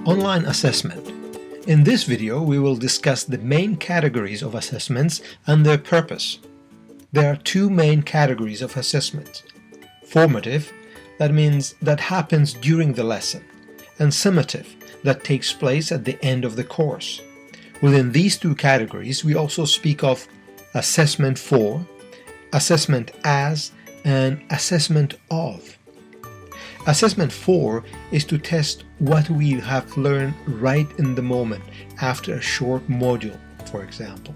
Online assessment. In this video, we will discuss the main categories of assessments and their purpose. There are two main categories of assessment. Formative, that means that happens during the lesson, and summative, that takes place at the end of the course. Within these two categories, we also speak of assessment for, assessment as, and assessment of. Assessment for is to test what we have learned right in the moment after a short module, for example.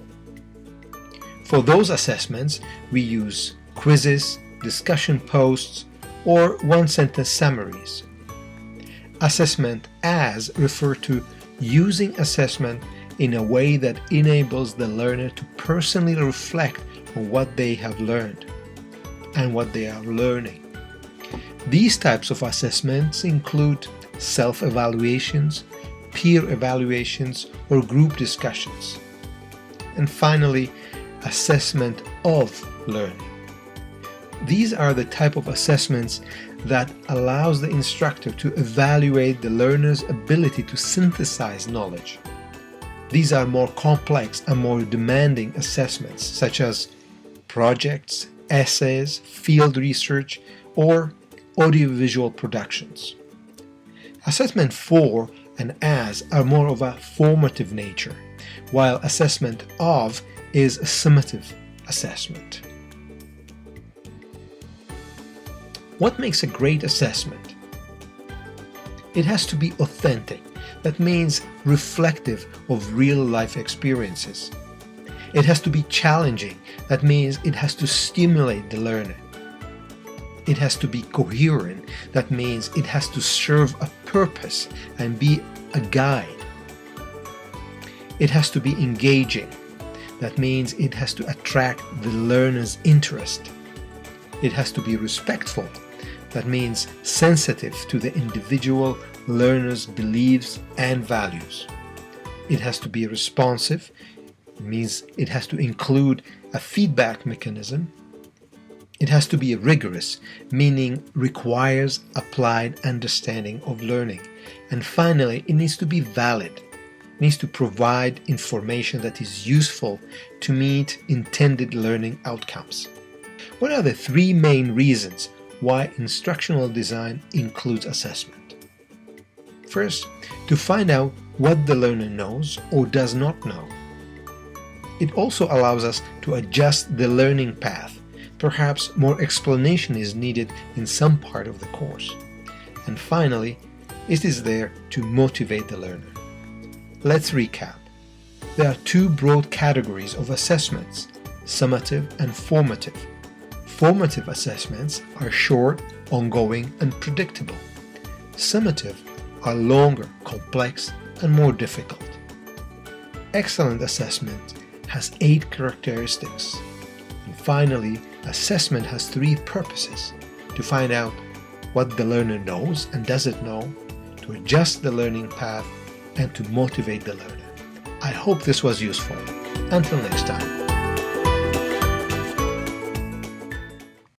For those assessments, we use quizzes, discussion posts, or one-sentence summaries. Assessment as refer to using assessment in a way that enables the learner to personally reflect on what they have learned and what they are learning. These types of assessments include self-evaluations, peer evaluations, or group discussions. And finally, assessment of learning. These are the type of assessments that allows the instructor to evaluate the learner's ability to synthesize knowledge. These are more complex and more demanding assessments, such as projects, essays, field research, or audiovisual productions. Assessment for and as are more of a formative nature, while assessment of is a summative assessment. What makes a great assessment? It has to be authentic. That means reflective of real-life experiences. It has to be challenging. That means it has to stimulate the learner. It has to be coherent. That means it has to serve a purpose and be a guide. It has to be engaging. That means it has to attract the learner's interest. It has to be respectful. That means sensitive to the individual learner's beliefs and values. It has to be responsive. It means it has to include a feedback mechanism. It has to be rigorous, meaning requires applied understanding of learning. And finally, it needs to be valid. It needs to provide information that is useful to meet intended learning outcomes. What are the three main reasons why instructional design includes assessment? First, to find out what the learner knows or does not know. It also allows us to adjust the learning path. Perhaps more explanation is needed in some part of the course. And finally, it is there to motivate the learner. Let's recap. There are two broad categories of assessments, summative and formative. Formative assessments are short, ongoing, and predictable. Summative are longer, complex, and more difficult. Excellent assessment has 8 characteristics. And finally, assessment has 3 purposes: to find out what the learner knows and doesn't know, to adjust the learning path, and to motivate the learner. I hope this was useful. Until next time.